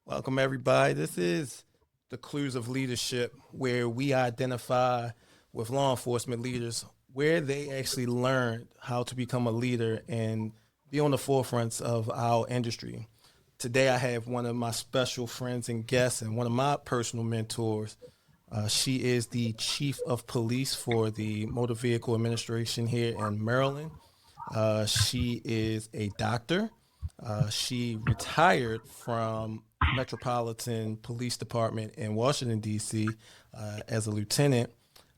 Welcome, everybody. This is the Clues of Leadership, where we identify with law enforcement leaders where they actually learned how to become a leader and be on the forefronts of our industry. Today, I have one of my special friends and guests, and one of my personal mentors. She is the chief of police for the Motor Vehicle Administration here in Maryland. She is a doctor. She retired from Metropolitan Police Department in Washington, D.C. As a lieutenant.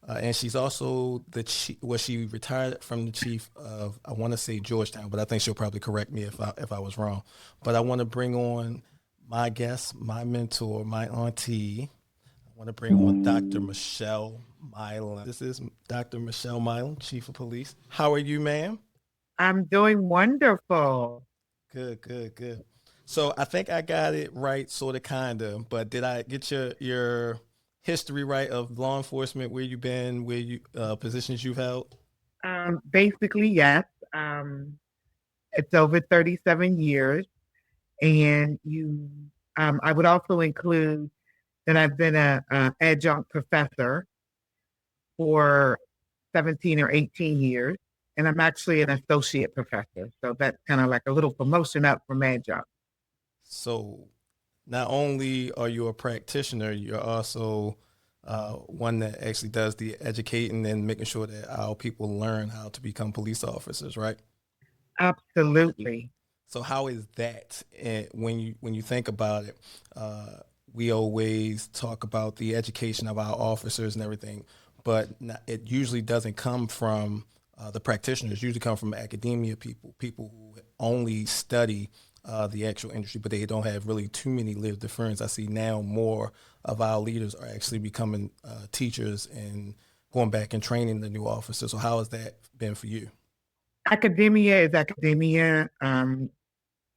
And she's also the chief, well, she retired from the chief of, I want to say Georgetown, but I think she'll probably correct me if I was wrong. But I want to bring on my guest, my mentor, my auntie. I want to bring on Dr. Michelle Milam. This is Dr. Michelle Milam, Chief of Police. How are you, ma'am? I'm doing wonderful. Good, good, good. So I think I got it right, sort of, kind of. But did I get your history right of law enforcement? Where you been? Where you positions you've held? Basically, yes. Um, it's over 37 years, and I would also include that I've been a adjunct professor for 17 or 18 years, and I'm actually an associate professor. So that's kind of like a little promotion up from adjunct. So not only are you a practitioner, you're also one that actually does the educating and making sure that our people learn how to become police officers, right? Absolutely. So how is that? And when you think about it, we always talk about the education of our officers and everything, but it usually doesn't come from the practitioners. It usually come from academia people, people who only study the actual industry, but they don't have really too many lived experience. I see now more of our leaders are actually becoming teachers and going back and training the new officers. So how has that been for you? Academia is academia.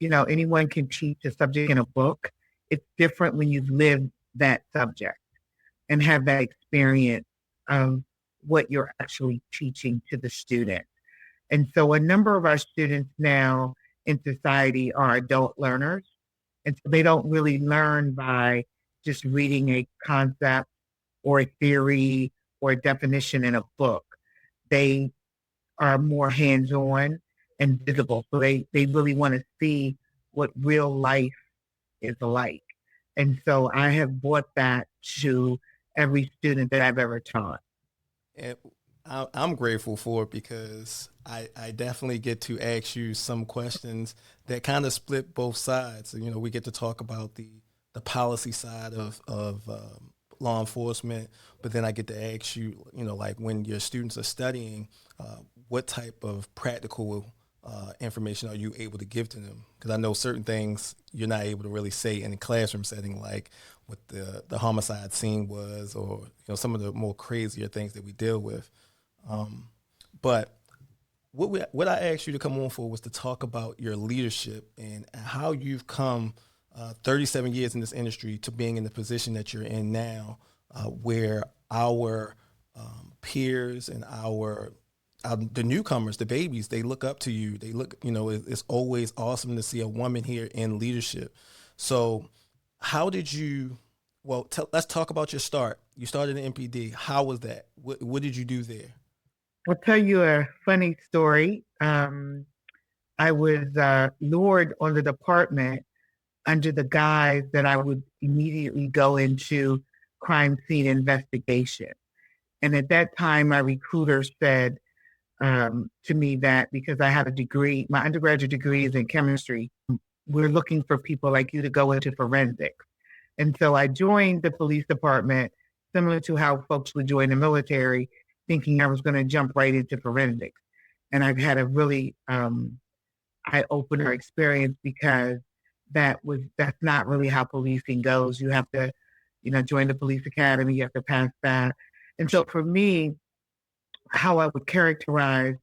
Anyone can teach a subject in a book. It's different when you've lived that subject and have that experience of what you're actually teaching to the student. And so a number of our students now in society are adult learners. And so they don't really learn by just reading a concept or a theory or a definition in a book. They are more hands-on and visible. So they really want to see what real life is like. And so I have brought that to every student that I've ever taught. And I'm grateful for it because I definitely get to ask you some questions that kind of split both sides. So, we get to talk about the policy side of law enforcement, but then I get to ask you, like when your students are studying, what type of practical information are you able to give to them? Because I know certain things you're not able to really say in a classroom setting, like what the homicide scene was, or some of the more crazier things that we deal with. Um, but what I asked you to come on for was to talk about your leadership and how you've come 37 years in this industry to being in the position that you're in now, where our peers and the newcomers, the babies, they look up to you. They look, it's always awesome to see a woman here in leadership. So, how did you? Well, let's talk about your start. You started in MPD. How was that? What did you do there? I'll tell you a funny story. I was lured on the department under the guise that I would immediately go into crime scene investigation. And at that time, my recruiter said to me that because I have a degree, my undergraduate degree is in chemistry, we're looking for people like you to go into forensics. And so I joined the police department, similar to how folks would join the military, thinking I was going to jump right into forensics. And I've had a really eye opener experience because that's not really how policing goes. You have to, join the police academy, you have to pass that. And so for me, how I would characterize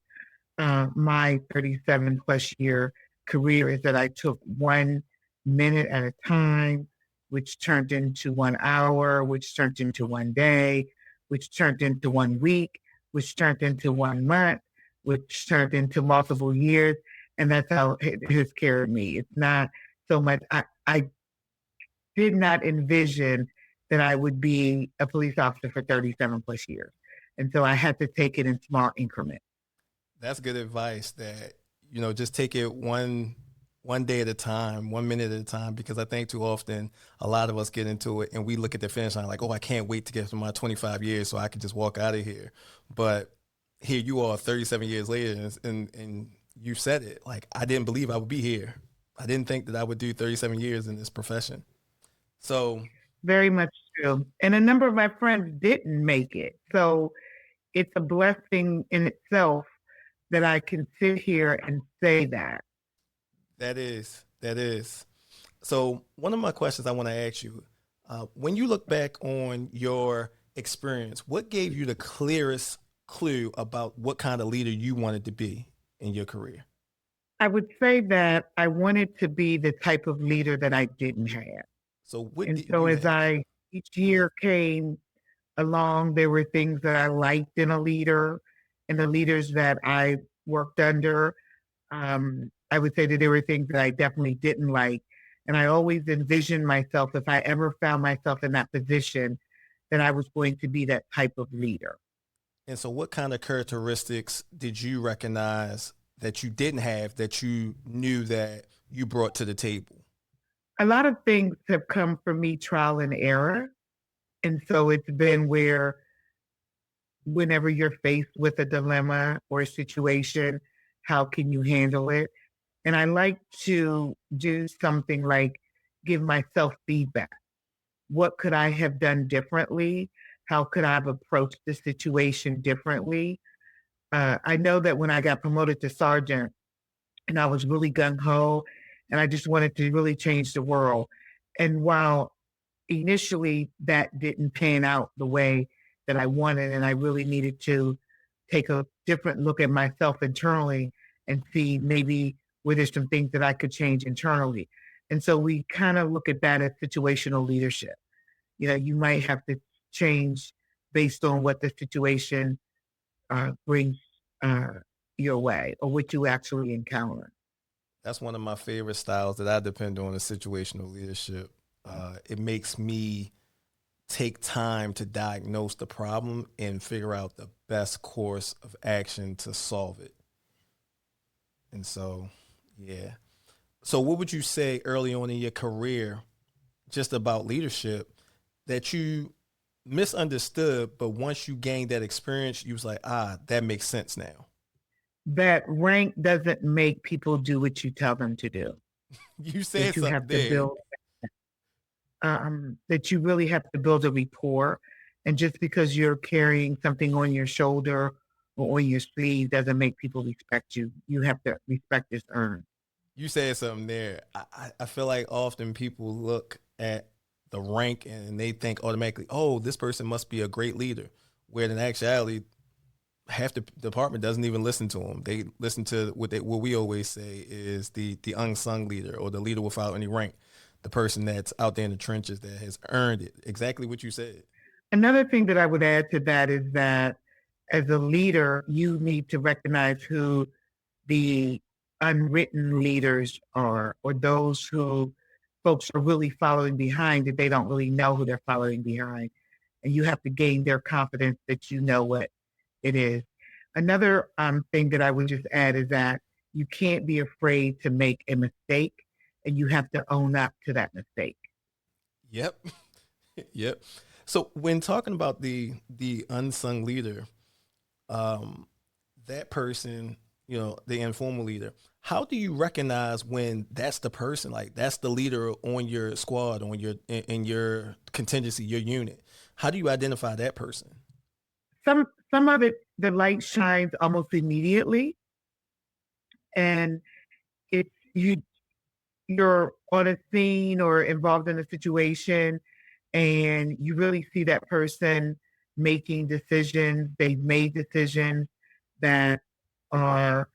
my 37 plus year career is that I took 1 minute at a time, which turned into 1 hour, which turned into 1 day, which turned into 1 week, which turned into 1 month, which turned into multiple years. And that's how it has carried me. It's not so much, I did not envision that I would be a police officer for 37 plus years. And so I had to take it in small increments. That's good advice that, just take it one day at a time, 1 minute at a time, because I think too often a lot of us get into it and we look at the finish line like, oh, I can't wait to get to my 25 years so I can just walk out of here. But here you are 37 years later, and you said it. Like, I didn't believe I would be here. I didn't think that I would do 37 years in this profession. So Very much true. And a number of my friends didn't make it. So it's a blessing in itself that I can sit here and say that. that is. So one of my questions I want to ask you, when you look back on your experience, what gave you the clearest clue about what kind of leader you wanted to be in your career? I would say that I wanted to be the type of leader that I didn't have. So what And didn't so you as have? each year came along, there were things that I liked in a leader and the leaders that I worked under. I would say that there were things that I definitely didn't like. And I always envisioned myself, if I ever found myself in that position, that I was going to be that type of leader. And so what kind of characteristics did you recognize that you didn't have that you knew that you brought to the table? A lot of things have come from me trial and error. And so it's been where whenever you're faced with a dilemma or a situation, how can you handle it? And I like to do something like give myself feedback. What could I have done differently? How could I have approached the situation differently? I know that when I got promoted to sergeant and I was really gung ho and I just wanted to really change the world. And while initially that didn't pan out the way that I wanted, and I really needed to take a different look at myself internally and see maybe where there's some things that I could change internally. And so we kind of look at that as situational leadership. You might have to change based on what the situation brings uh, your way or what you actually encounter. That's one of my favorite styles that I depend on is situational leadership. It makes me take time to diagnose the problem and figure out the best course of action to solve it. And so, yeah. So, what would you say early on in your career, just about leadership, that you misunderstood, but once you gained that experience, you was like, that makes sense now. That rank doesn't make people do what you tell them to do. You said That you something have to there. build, that you really have to build a rapport. And just because you're carrying something on your shoulder or on your sleeve doesn't make people respect you. You have to respect is earned. You said something there. I feel like often people look at the rank and they think automatically, oh, this person must be a great leader. Where in actuality, half the department doesn't even listen to them. They listen to what we always say is the unsung leader or the leader without any rank, the person that's out there in the trenches that has earned it. Exactly what you said. Another thing that I would add to that is that as a leader, you need to recognize who the unwritten leaders are, or those who folks are really following behind that they don't really know who they're following behind. And you have to gain their confidence that you know what it is. Another thing that I would just add is that you can't be afraid to make a mistake and you have to own up to that mistake. Yep. Yep. So when talking about the unsung leader, um, that person, the informal leader, how do you recognize when that's the person, like that's the leader on your squad, on in your contingency, your unit? How do you identify that person? Some of it, the light shines almost immediately, and it's you're on a scene or involved in a situation and you really see that person making decisions. They've made decisions that are,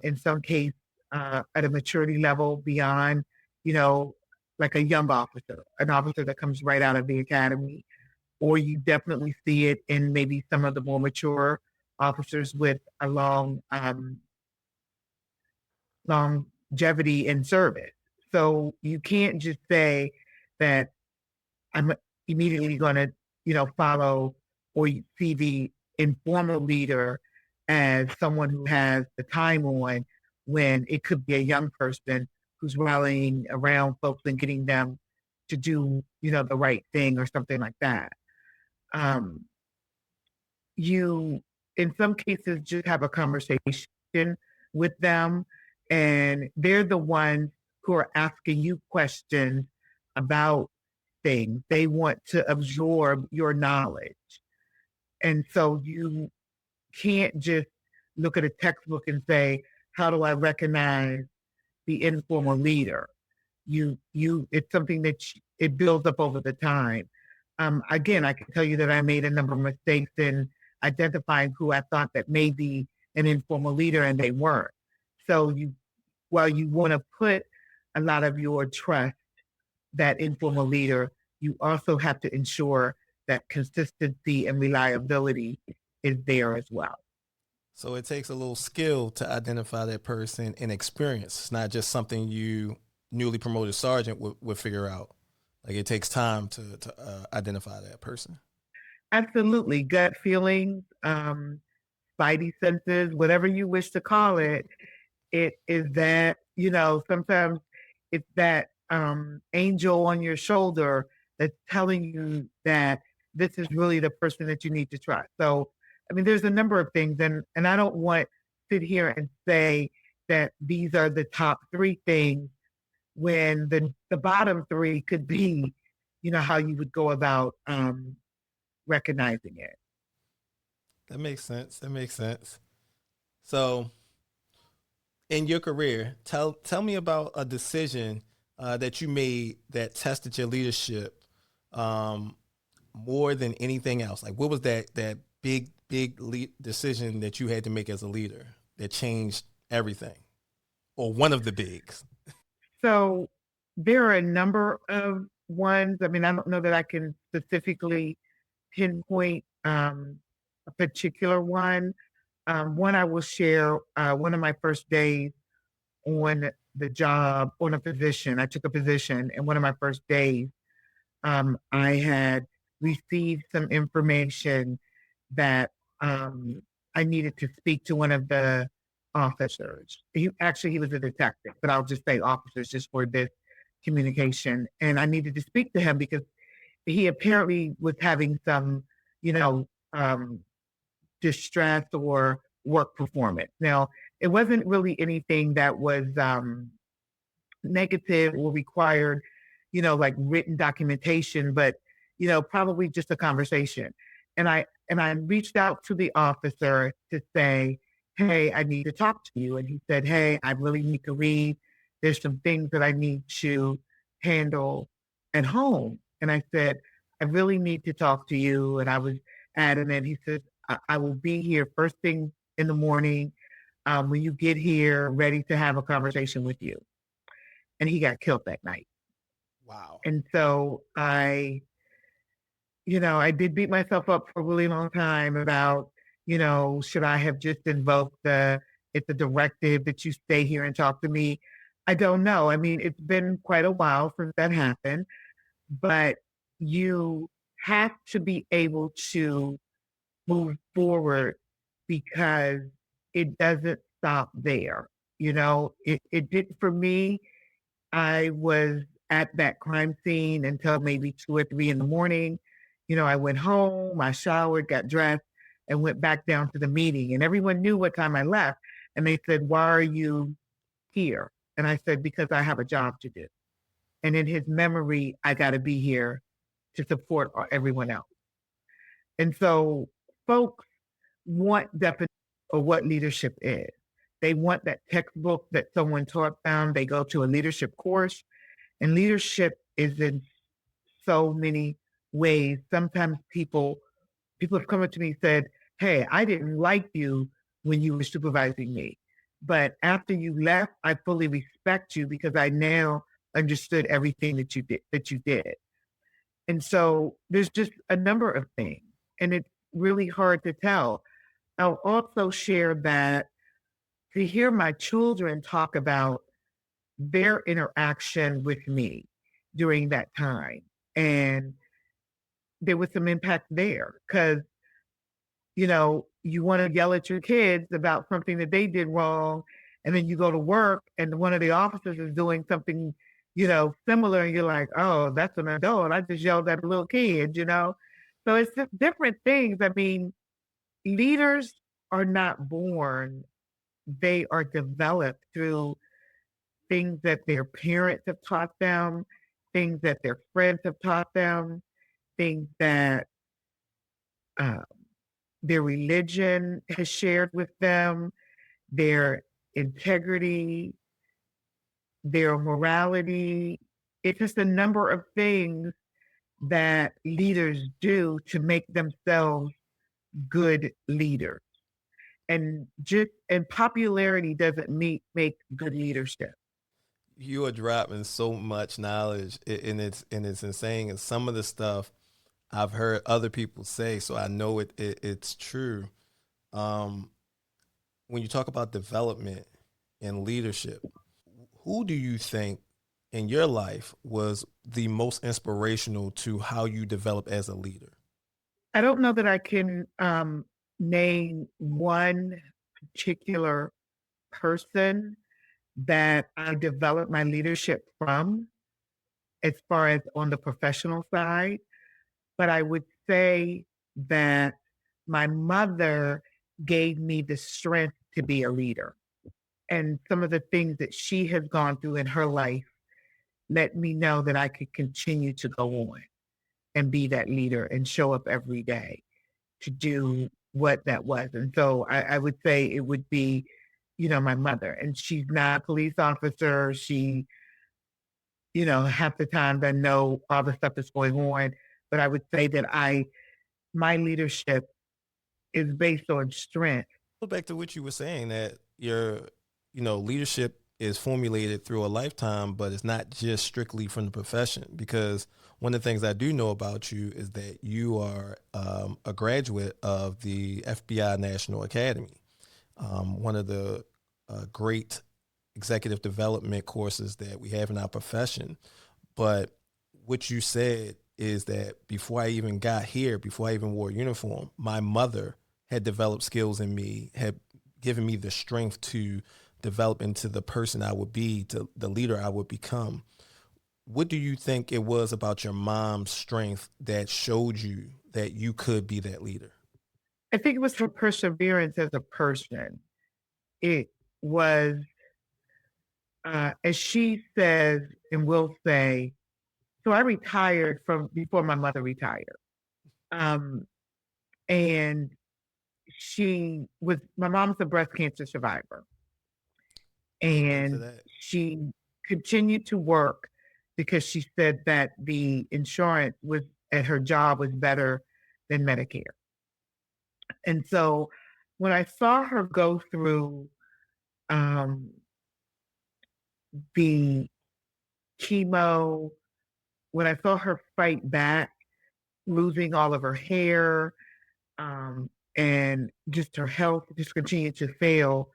in some case, at a maturity level beyond, you know, like a young officer, an officer that comes right out of the academy, or you definitely see it in maybe some of the more mature officers with a longevity in service. So you can't just say that I'm immediately going to, follow or see the informal leader as someone who has the time on when it could be a young person who's rallying around folks and getting them to do, the right thing or something like that. Um, you, in some cases, just have a conversation with them, and they're the ones who are asking you questions about things. They want to absorb your knowledge. And so you can't just look at a textbook and say, how do I recognize the informal leader? It's something that it builds up over the time. Again, I can tell you that I made a number of mistakes in identifying who I thought that may be an informal leader and they weren't. So while you want to put a lot of your trust that informal leader, you also have to ensure that consistency and reliability is there as well. So it takes a little skill to identify that person and experience. It's not just something you newly promoted sergeant would figure out. Like it takes time to identify that person. Absolutely. Gut feelings, spidey senses, whatever you wish to call it, it is that, sometimes it's that angel on your shoulder that's telling you that this is really the person that you need to trust. So, I mean, there's a number of things, and I don't want to sit here and say that these are the top three things when the bottom three could be, how you would go about recognizing it. That makes sense. That makes sense. So in your career, tell me about a decision that you made that tested your leadership um, more than anything else. Like, what was that decision that you had to make as a leader that changed everything, or one of the bigs? So there are a number of ones. I mean, I don't know that I can specifically pinpoint a particular one. One I will share. One of my first days on the job, on a position, I took a position, and one of my first days, I had received some information that I needed to speak to one of the officers. He was a detective, but I'll just say officers just for this communication. And I needed to speak to him because he apparently was having some, you know, um, distress or work performance. Now, it wasn't really anything that was negative or required, like written documentation, but probably just a conversation. And I reached out to the officer to say, "Hey, I need to talk to you." And he said, "Hey, I really need to read. There's some things that I need to handle at home." And I said, "I really need to talk to you." And I was adamant. He said, I will be here first thing in the morning when you get here, ready to have a conversation with you." And he got killed that night. Wow. And so I did beat myself up for a really long time about, should I have just invoked it's a directive that you stay here and talk to me? I don't know. I mean, it's been quite a while since that happened, but you have to be able to move forward because it doesn't stop there. It did for me. I was at that crime scene until maybe 2 or 3 in the morning. I went home, I showered, got dressed, and went back down to the meeting. And everyone knew what time I left. And they said, "Why are you here?" And I said, "Because I have a job to do." And in his memory, I got to be here to support everyone else. And so folks want definition of what leadership is. They want that textbook that someone taught them. They go to a leadership course, and leadership is in so many ways. Sometimes people have come up to me and said, "Hey, I didn't like you when you were supervising me. But after you left, I fully respect you because I now understood everything that you did." And so there's just a number of things. And it's really hard to tell. I'll also share that to hear my children talk about their interaction with me. during that time. And there was some impact there because, you want to yell at your kids about something that they did wrong. And then you go to work and one of the officers is doing something, similar. And you're like, oh, that's an adult. I just yelled at a little kid. So it's just different things. I mean, leaders are not born, they are developed through things that their parents have taught them, things that their friends have taught them, things that uh, their religion has shared with them, their integrity, their morality. It's just a number of things that leaders do to make themselves good leaders. And popularity doesn't make good leadership. You are dropping so much knowledge, and it's insane. And some of the stuff I've heard other people say, so I know it's true. Um, when you talk about development and leadership, who do you think in your life was the most inspirational to how you develop as a leader? I don't know that I can name one particular person that I developed my leadership from as far as on the professional side, but I would say that my mother gave me the strength to be a leader. And some of the things that she has gone through in her life let me know that I could continue to go on and be that leader and show up every day to do what that was. And so I would say it would be, my mother. And she's not a police officer. She, half the time doesn't know all the stuff that's going on. But I would say that my leadership is based on strength. Go back to what you were saying that leadership is formulated through a lifetime, but it's not just strictly from the profession. Because one of the things I do know about you is that you are a graduate of the FBI National Academy, one of the great executive development courses that we have in our profession. But what you said is that before I even got here, before I even wore a uniform, my mother had developed skills in me, had given me the strength to develop into the person I would be, to the leader I would become. What do you think it was about your mom's strength that showed you that you could be that leader? I think it was her perseverance as a person. It was, as she says and will say, so I retired from before my mother retired. Um, and my mom's a breast cancer survivor. Amen to And that. she continued to work because she said that the insurance was at her job was better than Medicare. And so when I saw her go through um, the chemo, when I saw her fight back, losing all of her hair, um, and just her health just continued to fail,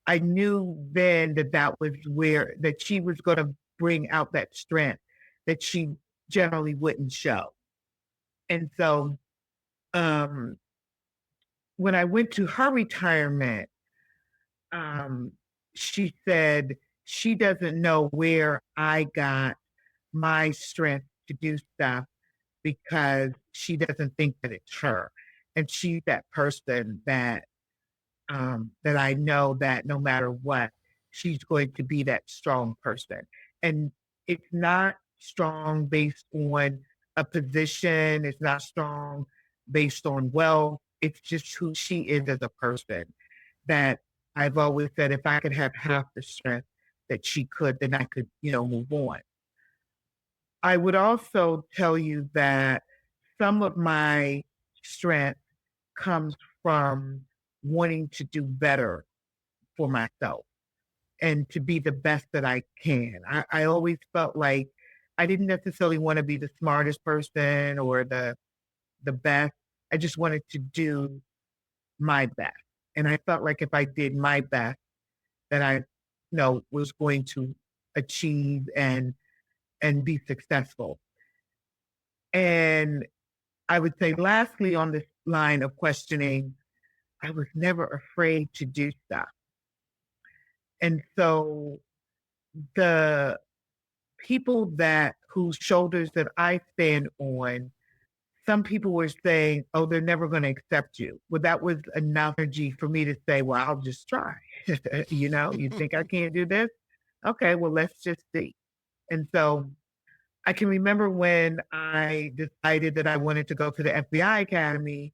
I knew then that that was where that she was going to bring out that strength that she generally wouldn't show. And so um, when I went to her retirement, um, she said she doesn't know where I got my strength to do stuff because she doesn't think that it's her. And she's that person that I know that no matter what, she's going to be that strong person. And it's not strong based on a position, it's not strong based on wealth. It's just who she is as a person. That I've always said if I could have half the strength that she could, then I could, move on. I would also tell you that some of my strength comes from wanting to do better for myself and to be the best that I can. I always felt like I didn't necessarily want to be the smartest person or the best. I just wanted to do my best. And I felt like if I did my best, that I was going to achieve and and be successful. And I would say, lastly, on this line of questioning, I was never afraid to do stuff. And so the people that whose shoulders that I stand on, some people were saying, "Oh, they're never going to accept you." Well, that was enough energy for me to say, "Well, I'll just try." You think I can't do this? Okay, well, let's just see. And so I can remember when I decided that I wanted to go to the FBI Academy,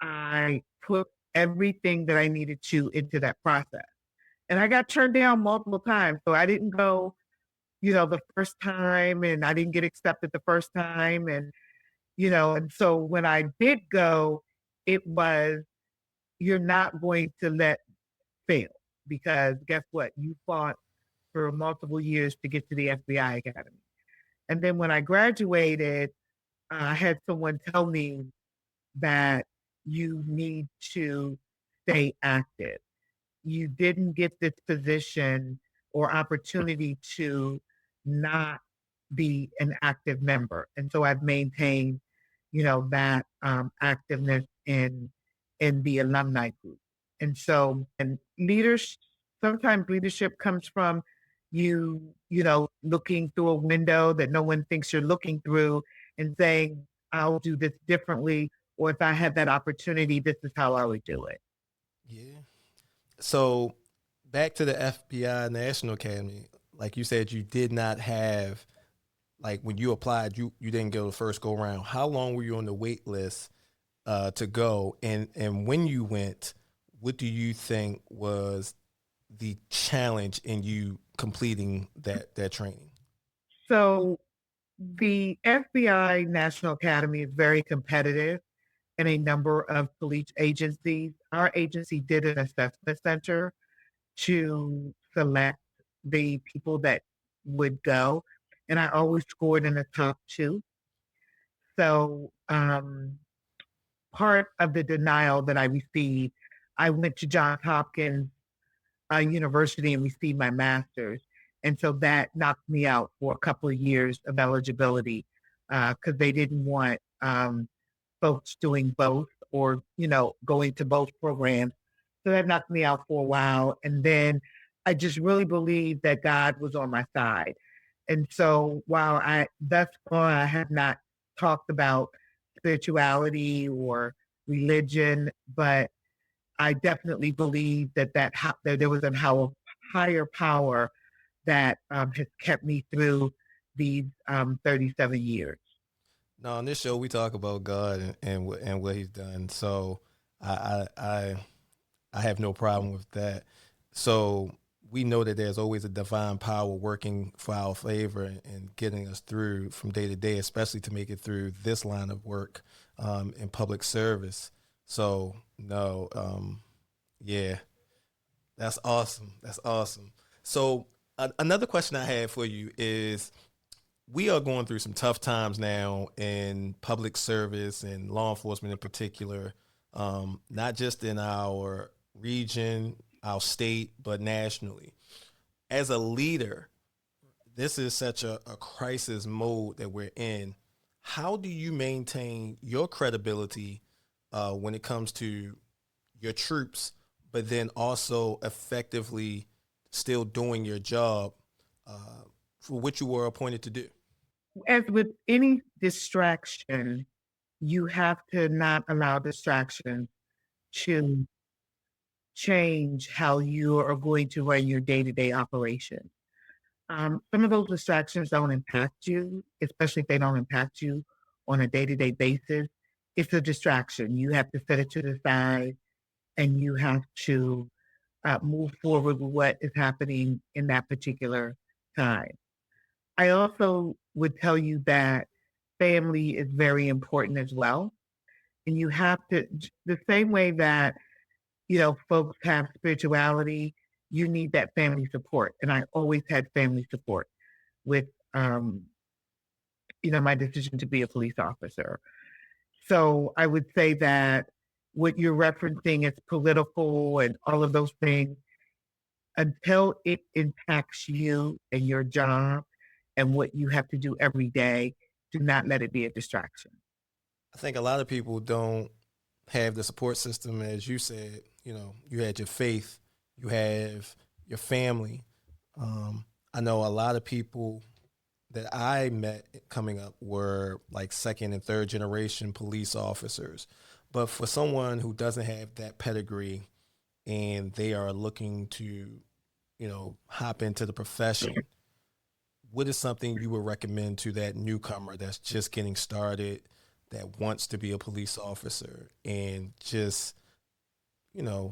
I put everything that I needed to into that process. And I got turned down multiple times. So I didn't go, the first time, and I didn't get accepted the first time. And so when I did go, it was, you're not going to let fail, because guess what? You fought for multiple years to get to the FBI Academy. And then when I graduated, I had someone tell me that you need to stay active. You didn't get this position or opportunity to not be an active member. And so I've maintained, that activeness in the alumni group. And so, and leaders, sometimes leadership comes from looking through a window that no one thinks you're looking through and saying, I'll do this differently. Or if I had that opportunity, this is how I would do it. Yeah. So back to the FBI National Academy, like you said, you did not have, like when you applied, you didn't go the first go round. How long were you on the wait list to go? And when you went, what do you think was the challenge in you completing that training? So the FBI National Academy is very competitive in a number of police agencies. Our agency did an assessment center to select the people that would go, and I always scored in the top two. So part of the denial that I received, I went to Johns Hopkins university and received my master's. And so that knocked me out for a couple of years of eligibility, because they didn't want folks doing both, or, going to both programs. So that knocked me out for a while. And then I just really believed that God was on my side. And so while thus far, I have not talked about spirituality or religion, but I definitely believe that there was a higher power that has kept me through these 37 years. No, on this show we talk about God and what He's done. So I I have no problem with that. So we know that there's always a divine power working for our favor and getting us through from day to day, especially to make it through this line of work in public service. So no, yeah, that's awesome. That's awesome. So another question I have for you is, we are going through some tough times now in public service and law enforcement in particular, not just in our region, our state, but nationally. As a leader, this is such a crisis mode that we're in. How do you maintain your credibility when it comes to your troops, but then also effectively still doing your job for which you were appointed to do? As with any distraction, you have to not allow distraction to change how you are going to run your day to day operation. Some of those distractions don't impact you, especially if they don't impact you on a day to day basis. It's a distraction. You have to set it to the side, and you have to move forward with what is happening in that particular time. I also would tell you that family is very important as well. And you have to, the same way that, folks have spirituality, you need that family support. And I always had family support with, um, my decision to be a police officer. So I would say that what you're referencing is political and all of those things, until it impacts you and your job, and what you have to do every day. Do not let it be a distraction. I think a lot of people don't have the support system, as you said. You know, you had your faith, you have your family. I know a lot of people that I met coming up were like second and third generation police officers. But for someone who doesn't have that pedigree and they are looking to, hop into the profession, what is something you would recommend to that newcomer that's just getting started, that wants to be a police officer and just,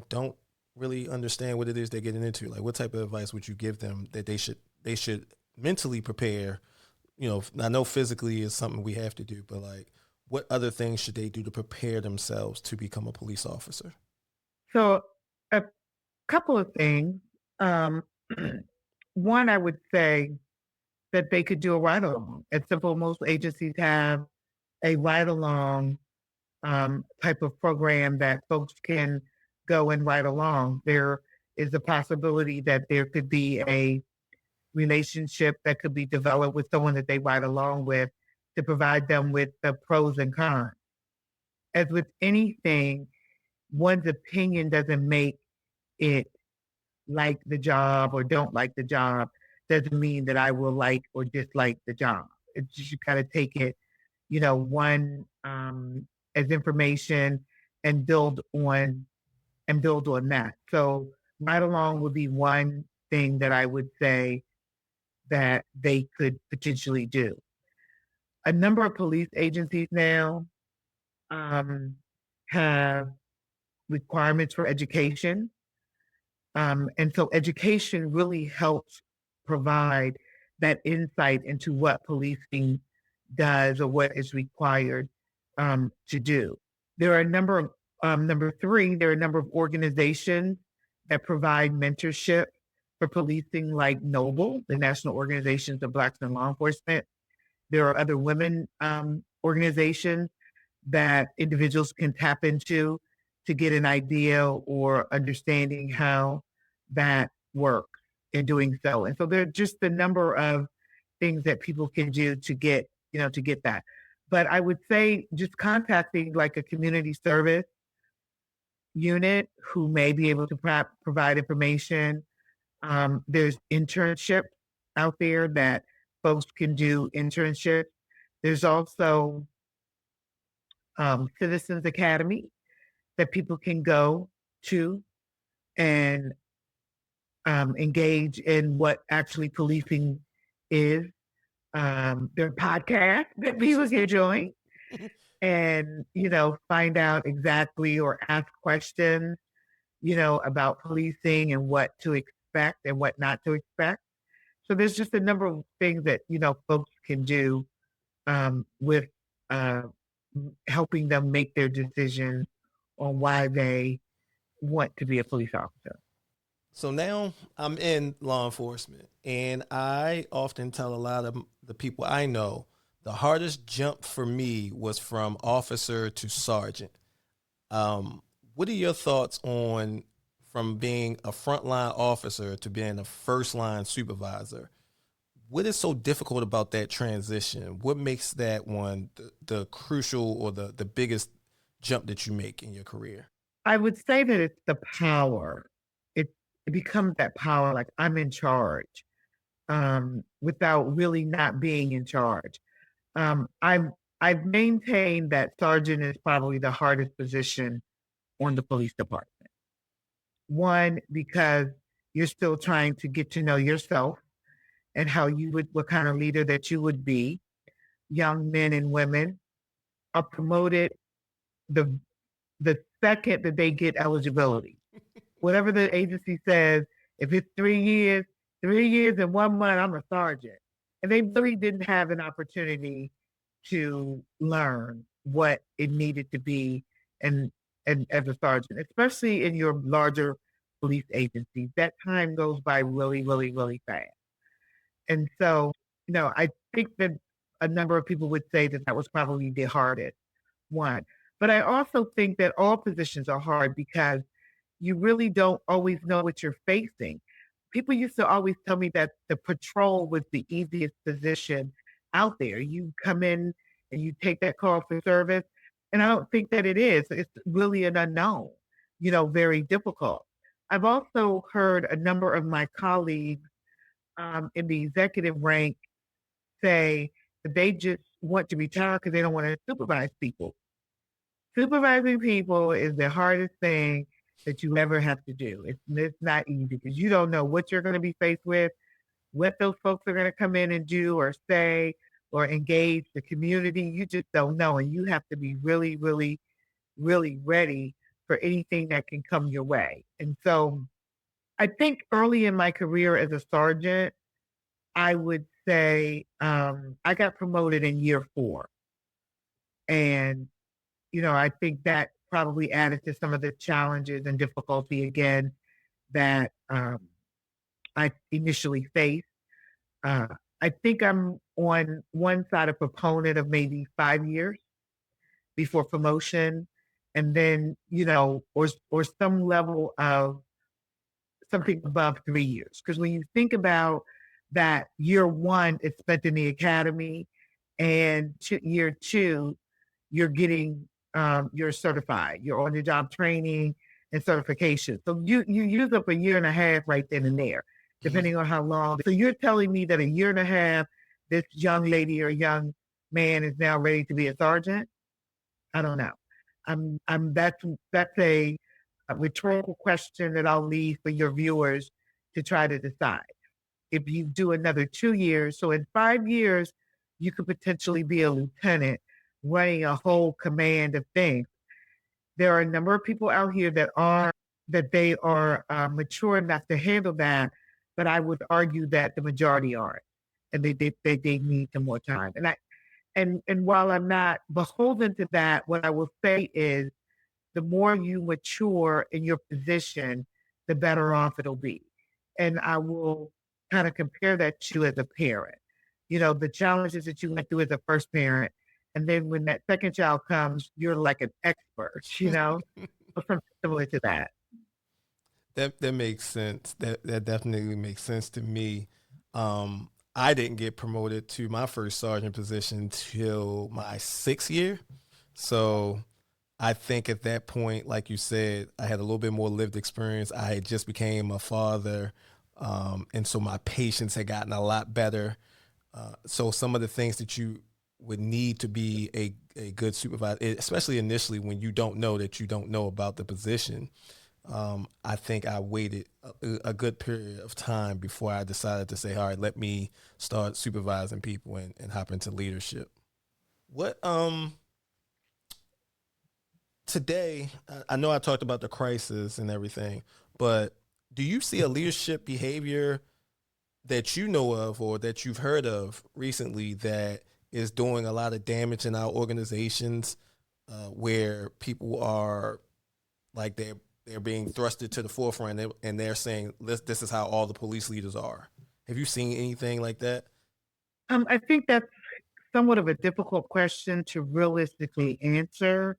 don't really understand what it is they're getting into? Like, what type of advice would you give them that they should mentally prepare? I know physically is something we have to do, but like, what other things should they do to prepare themselves to become a police officer? So, a couple of things. Um, One, I would say that they could do a ride along. It's simple. Most agencies have a ride along type of program that folks can go and ride along. There is a possibility that there could be a relationship that could be developed with someone that they ride along with to provide them with the pros and cons. As with anything, one's opinion doesn't make it like the job or don't like the job, doesn't mean that I will like or dislike the job. It's just you gotta take it, one as information and build on that. So ride along would be one thing that I would say that they could potentially do. A number of police agencies now um, have requirements for education. And so education really helps provide that insight into what policing does or what is required to do. There are a number of, number three, there are a number of organizations that provide mentorship for policing, like Noble, the National Organizations of Blacks in Law Enforcement. There are other women organizations that individuals can tap into to get an idea or understanding how that works in doing so. And so there are just a number of things that people can do to get, to get that. But I would say just contacting like a community service unit who may be able to provide information. There's internships out there that folks can do internships. There's also Citizens Academy that people can go to and engage in what actually policing is. There are podcasts that people can join and, find out exactly or ask questions, about policing and what to expect and what not to expect. So there's just a number of things that, folks can do with uh, helping them make their decisions on why they want to be a police officer. So now I'm in law enforcement, and I often tell a lot of the people I know the hardest jump for me was from officer to sergeant. What are your thoughts on from being a frontline officer to being a first line supervisor? What is so difficult about that transition? What makes that one the crucial or the biggest jump that you make in your career? I would say that it's the power. It, it becomes that power, like I'm in charge, without really not being in charge. I've maintained that sergeant is probably the hardest position on the police department. One, because you're still trying to get to know yourself and what kind of leader that you would be. Young men and women are promoted the the second that they get eligibility. Whatever the agency says, if it's 3 years, 3 years and 1 month, I'm a sergeant. And they really didn't have an opportunity to learn what it needed to be and as a sergeant, especially in your larger police agencies. That time goes by really, really, really fast. And so, I think that a number of people would say that that was probably the hardest one. But I also think that all positions are hard because you really don't always know what you're facing. people used to always tell me that the patrol was the easiest position out there. You come in and you take that call for service. And I don't think that it is. It's really an unknown, very difficult. I've also heard a number of my colleagues in the executive rank say that they just want to retire because they don't want to supervise people. Supervising people is the hardest thing that you ever have to do. It's not easy because you don't know what you're going to be faced with, what those folks are going to come in and do or say or engage the community. You just don't know. And you have to be really, really, really ready for anything that can come your way. And so I think early in my career as a sergeant, I would say I got promoted in year 4. And, I think that probably added to some of the challenges and difficulty again that I initially faced. Uh, I think I'm on one side a proponent of maybe 5 years before promotion, and then or some level of something above 3 years. Because when you think about that, year 1 is spent in the academy, and year 2, you're getting you're certified. You're on the job training and certification. So you use up a year and a half right then and there, Mhm. depending on how long. So you're telling me that a year and a half, this young lady or young man is now ready to be a sergeant? I don't know. I'm that's a rhetorical question that I'll leave for your viewers to try to decide. If you do another 2 years, so in 5 years, you could potentially be a lieutenant running a whole command of things. There are a number of people out here that they are mature enough to handle that, but I would argue that the majority aren't, and they need some more time. And while I'm not beholden to that, what I will say is the more you mature in your position, the better off it'll be. And I will kind of compare that to as a parent. The challenges that you went through as a first parent. And then when that second child comes, you're like an expert, or something similar to that. That makes sense. That definitely makes sense to me. I didn't get promoted to my first sergeant position till my 6th year. So I think at that point, like you said, I had a little bit more lived experience. I had just became a father, and so my patience had gotten a lot better. So some of the things that you would need to be a good supervisor, especially initially when you don't know that you don't know about the position, I think I waited a good period of time before I decided to say, all right, let me start supervising people and hop into leadership. What today, I know I talked about the crisis and everything, but do you see a leadership behavior that you know of or that you've heard of recently that is doing a lot of damage in our organizations, where people are like they're being thrusted to the forefront, and they're saying this is how all the police leaders are. Have you seen anything like that? I think that's somewhat of a difficult question to realistically answer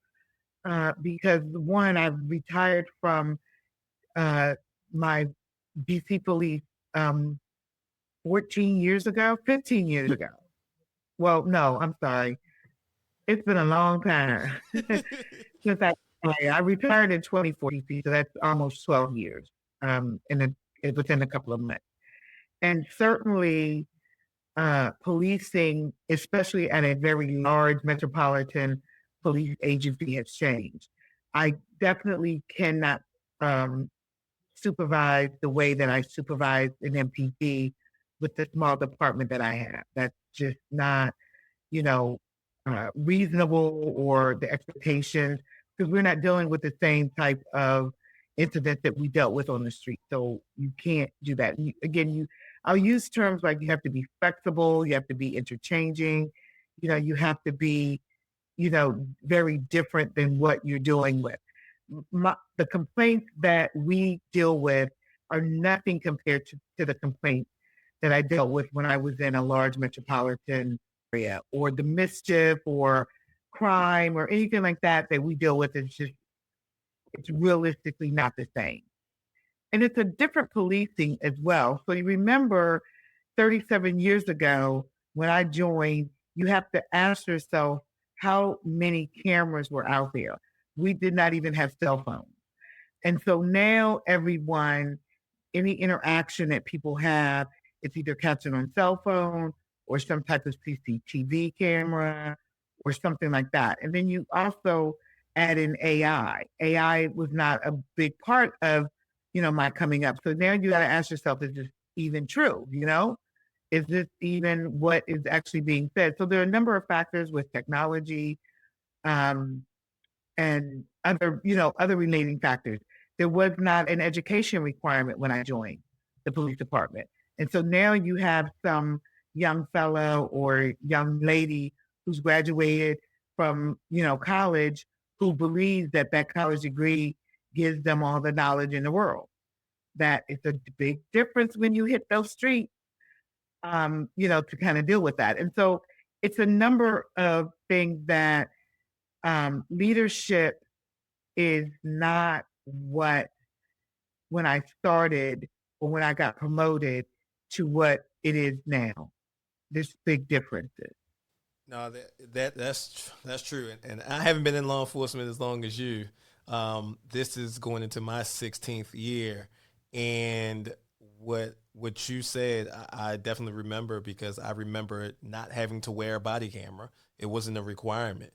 because one, I've retired from uh, my BC police um, 14 years ago, 15 years ago. Well, no, I'm sorry. It's been a long time since I retired in 2014, so that's almost 12 years within a couple of months. And certainly policing, especially at a very large metropolitan police agency, has changed. I definitely cannot um, supervise the way that I supervise an MPD with the small department that I have. That's just not, you know, reasonable or the expectations because we're not dealing with the same type of incident that we dealt with on the street. So you can't do that. I'll use terms like you have to be flexible, you have to be interchanging, you have to be, very different than what you're dealing with. The complaints that we deal with are nothing compared to the complaints that I dealt with when I was in a large metropolitan area, or the mischief or crime or anything like that that we deal with. It's realistically not the same. And it's a different policing as well. So you remember 37 years ago when I joined, you have to ask yourself how many cameras were out there. We did not even have cell phones. And so now everyone, any interaction that people have, it's either catching on cell phone or some type of CCTV camera or something like that. And then you also add in AI. AI was not a big part of, my coming up. So now you got to ask yourself, is this even true? Is this even what is actually being said? So there are a number of factors with technology, um, and other relating factors. There was not an education requirement when I joined the police department. And so now you have some young fellow or young lady who's graduated from, college who believes that that college degree gives them all the knowledge in the world. That it's a big difference when you hit those streets, to kind of deal with that. And so it's a number of things that leadership is not what when I started or when I got promoted to what it is now. There's big differences. No, that's true, and I haven't been in law enforcement as long as you. This is going into my 16th year, and what you said, I definitely remember because I remember not having to wear a body camera. It wasn't a requirement.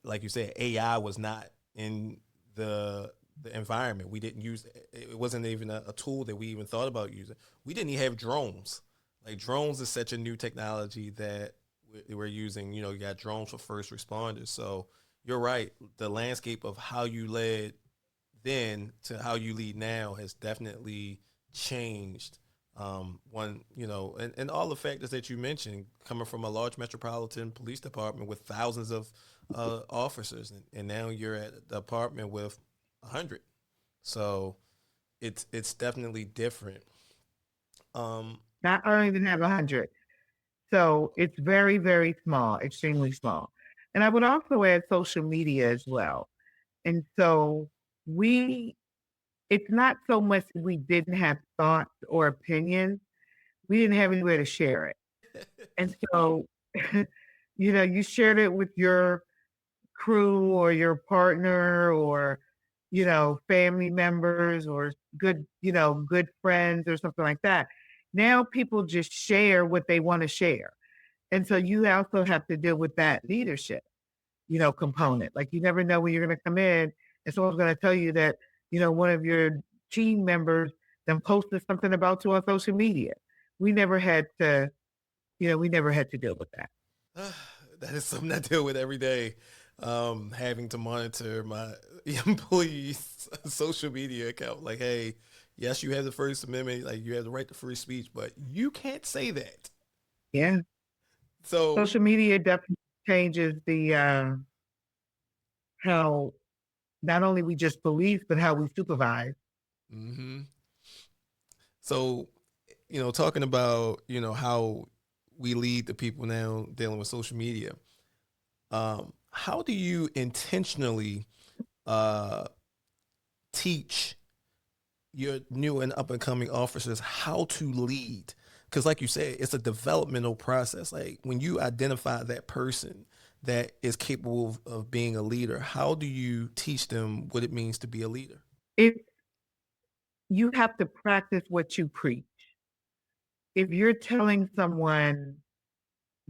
Like you said, AI was not in the the environment. We didn't use it. It wasn't even a tool that we even thought about using. We didn't even have drones. Like drones is such a new technology that we're using. You know, you got drones for first responders. So you're right. The landscape of how you led then to how you lead now has definitely changed. And all the factors that you mentioned, coming from a large metropolitan police department with thousands of officers, and now you're at a department with 100. So it's definitely different. Um, Not only even have 100. So it's very, very small, extremely small. And I would also add social media as well. And so we, it's not so much we didn't have thoughts or opinions, we didn't have anywhere to share it. And so, you shared it with your crew or your partner or, family members or good friends or something like that. Now people just share what they want to share. And so you also have to deal with that leadership, component. Like you never know when you're going to come in and someone's going to tell you that, one of your team members then posted something about you on social media. We never had to, we never had to deal with that. that is something I deal with every day. Having to monitor my employees' social media account. Like, hey, yes, you have the First Amendment, like you have the right to free speech, but you can't say that. Yeah. So, Social media definitely changes the how not only we just police, but how we supervise. hmm so talking about how we lead the people now dealing with social media. How do you intentionally uh, teach your new and up and coming officers how to lead? Because, like you said, it's a developmental process. Like when you identify that person that is capable of being a leader, how do you teach them what it means to be a leader? If you have to practice what you preach. If you're telling someone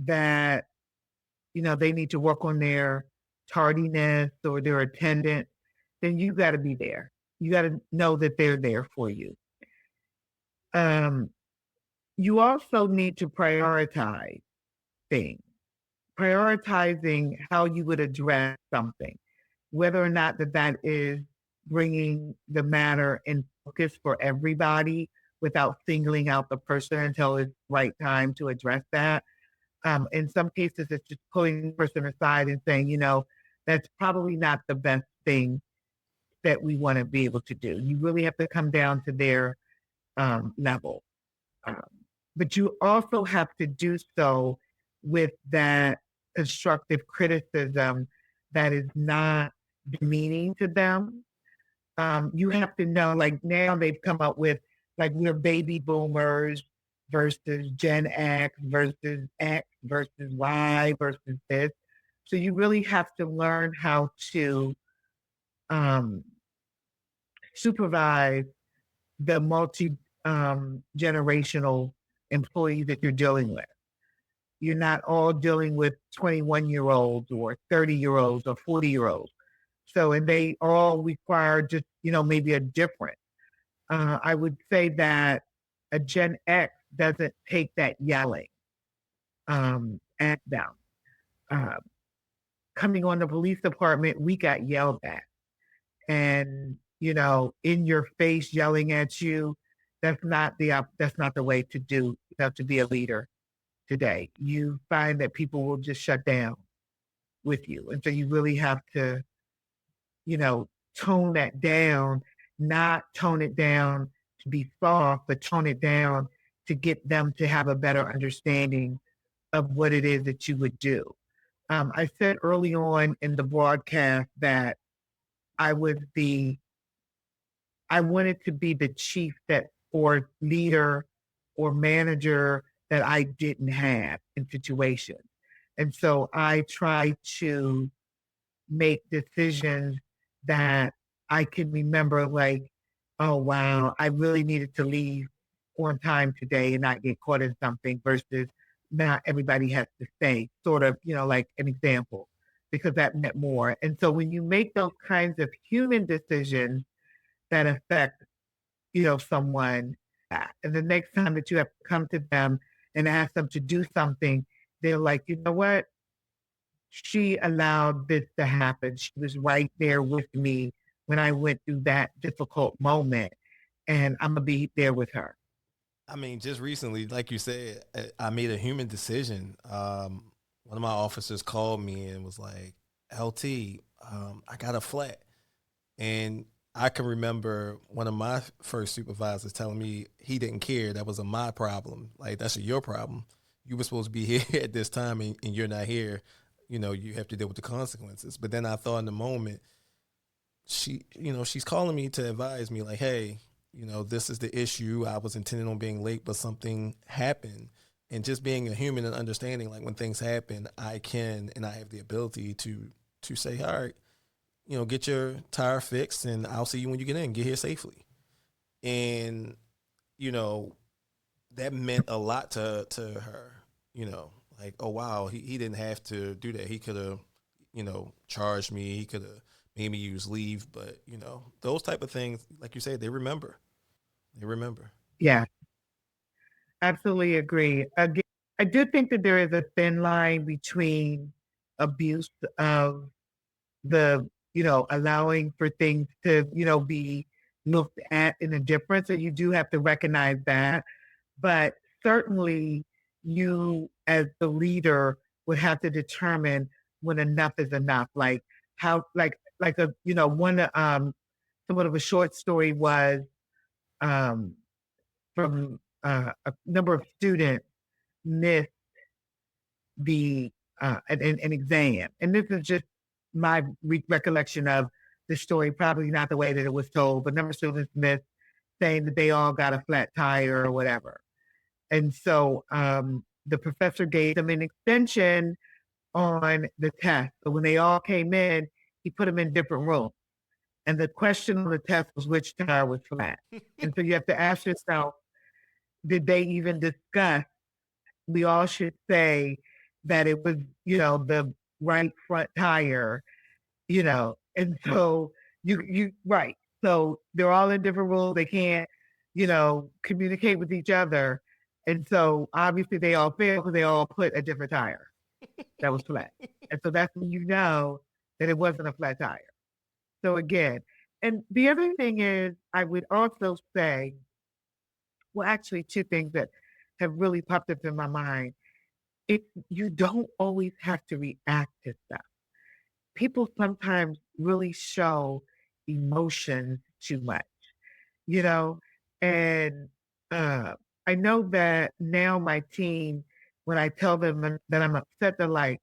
that, they need to work on their tardiness or their attendance, then you got to be there. You got to know that they're there for you. Um, you also need to prioritize things, prioritizing how you would address something, whether or not that is bringing the matter in focus for everybody without singling out the person until it's right time to address that. In some cases, it's just pulling the person aside and saying, that's probably not the best thing that we want to be able to do. You really have to come down to their level. Um, but you also have to do so with that constructive criticism that is not demeaning to them, You have to know, like now they've come up with like we're baby boomers versus Gen X versus Y versus this. So you really have to learn how to um, supervise the multi generational employees that you're dealing with. You're not all dealing with 21-year olds or 30-year olds or 40-year olds. So, and they all require just, maybe a different. I would say that a Gen X doesn't take that yelling at them. Uh, Coming on the police department, we got yelled at and, in your face yelling at you. That's not the way to do. You have to be a leader today. You find that people will just shut down with you. And so you really have to, you know, tone that down, not tone it down to be soft, but tone it down to get them to have a better understanding of what it is that you would do. I said early on in the broadcast that I was the I wanted to be the chief that or leader or manager that I didn't have in situations. And so I try to make decisions that I can remember, like, oh, wow, I really needed to leave on time today and not get caught in something versus not everybody has to stay, sort of, like an example, because that meant more. And so when you make those kinds of human decisions that affect, someone, and the next time that you have to come to them and ask them to do something, they're like, you know what? She allowed this to happen. She was right there with me when I went through that difficult moment, and I'm gonna be there with her. I mean, just recently, like you said, I made a human decision. One of my officers called me and was like, "LT, I got a flat," and I can remember one of my first supervisors telling me he didn't care. That was a my problem. Like that's your problem. You were supposed to be here at this time, and you're not here. You have to deal with the consequences. But then I thought in the moment, she's calling me to advise me, like, hey, this is the issue. I was intending on being late, but something happened. And just being a human and understanding, like when things happen, I can and I have the ability to say, all right, get your tire fixed, and I'll see you when you get in. Get here safely. And you know, that meant a lot to her. Like, oh wow, he didn't have to do that. He could have, charged me. He could have made me use leave. But those type of things, like you said, they remember. They remember. Yeah, absolutely agree. Again, I do think that there is a thin line between abuse of the, allowing for things to, be looked at in a difference, and you do have to recognize that. But certainly, you as the leader would have to determine when enough is enough. Like how, like a, one somewhat of a short story was um, from a number of students missed the an exam, and this is just my recollection of the story. Probably not the way that it was told, but number of students missed, saying that they all got a flat tire or whatever. And so the professor gave them an extension on the test. So when they all came in, he put them in different rooms. And the question on the test was which tire was flat. And so you have to ask yourself, did they even discuss? We all should say that it was, the right front tire, and so right. So they're all in different rooms. They can't, communicate with each other. And so obviously they all failed because they all put a different tire that was flat. And so that's when you know that it wasn't a flat tire. So again, and the other thing is, I would also say, well, actually, two things that have really popped up in my mind. You don't always have to react to stuff. People sometimes really show emotion too much, you know? And uh, I know that now my team, when I tell them that I'm upset, they're like,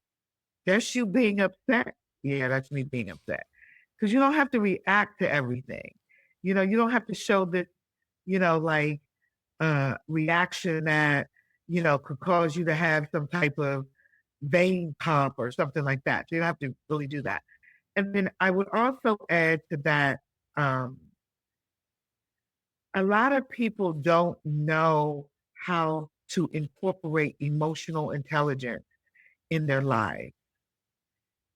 that's you being upset. Yeah, that's me being upset. Because you don't have to react to everything. You don't have to show this, like reaction that, could cause you to have some type of vein pump or something like that. So you don't have to really do that. And then I would also add to that, um, a lot of people don't know how to incorporate emotional intelligence in their lives.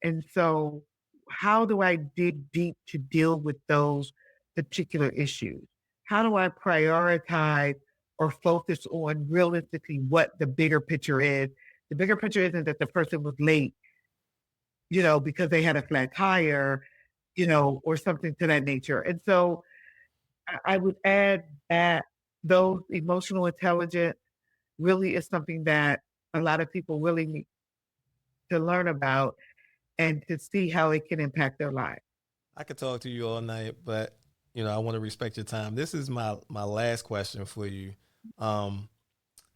And so, how do I dig deep to deal with those particular issues? How do I prioritize or focus on realistically what the bigger picture is? The bigger picture isn't that the person was late, because they had a flat tire, or something to that nature. And so, I would add that those emotional intelligence really is something that a lot of people really need to learn about and to see how it can impact their lives. I could talk to you all night, but I want to respect your time. This is my last question for you. Um,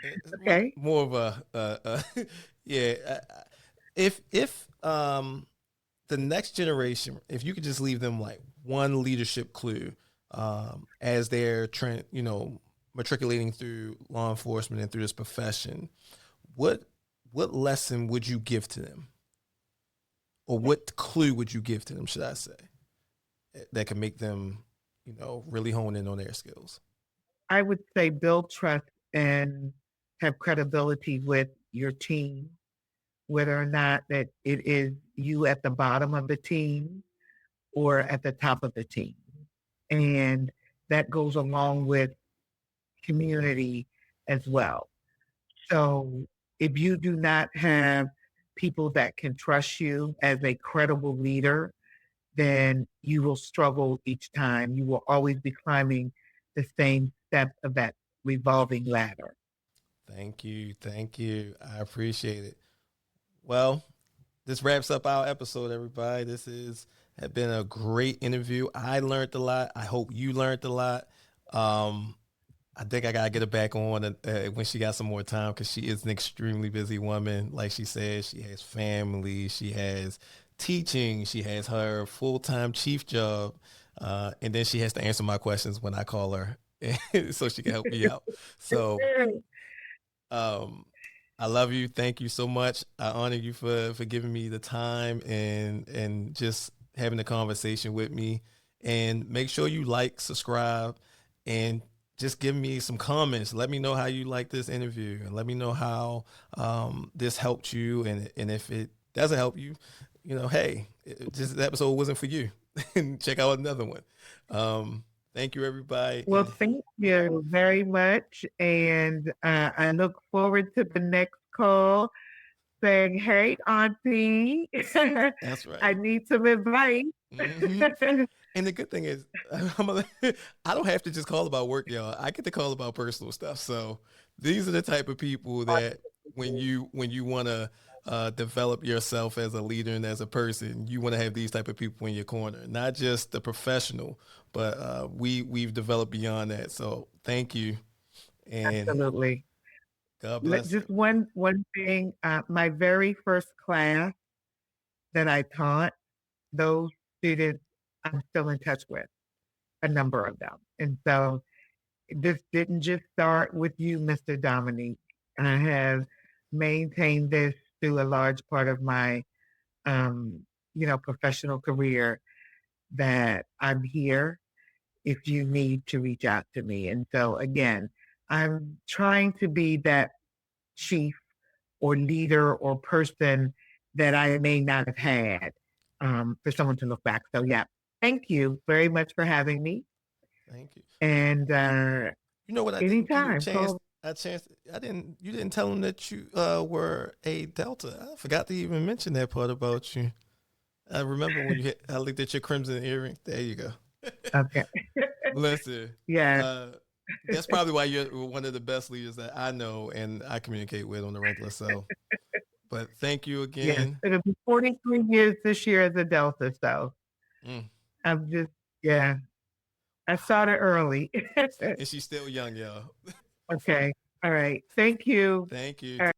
it's Okay. more of yeah. If the next generation, if you could just leave them like one leadership clue, as they're matriculating through law enforcement and through this profession, what what lesson would you give to them, or what clue would you give to them? Should I say that can make them, really hone in on their skills? I would say build trust and have credibility with your team, whether or not that it is you at the bottom of the team or at the top of the team. And that goes along with community as well. So if you do not have people that can trust you as a credible leader, then you will struggle each time. You will always be climbing the same steps of that revolving ladder. Thank you, thank you. I appreciate it. Well, this wraps up our episode, everybody. This is have been a great interview. I learned a lot. I hope you learned a lot. Um, I think I gotta get her back on when she got some more time, because she is an extremely busy woman. Like she said, she has family, she has teaching, she has her full time chief job, and then she has to answer my questions when I call her, so she can help me out. So um, I love you. Thank you so much. I honor you for giving me the time and just having a conversation with me. And make sure you like, subscribe, and just give me some comments. Let me know how you like this interview, and let me know how this helped you. And if it doesn't help you, hey, just the episode wasn't for you. And check out another one. Thank you, everybody. Well, thank you very much. And I look forward to the next call saying, hey, Auntie, That's I right. need some advice. Hmm. And the good thing is, I don't have to just call about work, y'all. I get to call about personal stuff. So these are the type of people that when you want to develop yourself as a leader and as a person, you want to have these type of people in your corner, not just the professional, but we've developed beyond that. So thank you, and Absolutely. God bless Just you. one thing. My very first class that I taught, those students I'm still in touch with, a number of them. And so this didn't just start with you, Mr. Dominique. I have maintained this through a large part of my, um, professional career, that I'm here if you need to reach out to me. And so again, I'm trying to be that chief or leader or person that I may not have had, for someone to look back. So yeah, thank you very much for having me. Thank you. And You know what? I didn't give you a anytime, chance. call. A chance. I didn't. You didn't tell them that you were a Delta. I forgot to even mention that part about you. I remember when I looked at your crimson earring. There you go. Okay. Listen, Yeah. uh, that's probably why you're one of the best leaders that I know and I communicate with on the regular. So, but thank you Yes. again. It'll be 43 years this year as a Delta. So Mm. I'm just, yeah, I started early. And she's still young, y'all. Okay. All right. Thank you. Thank you. All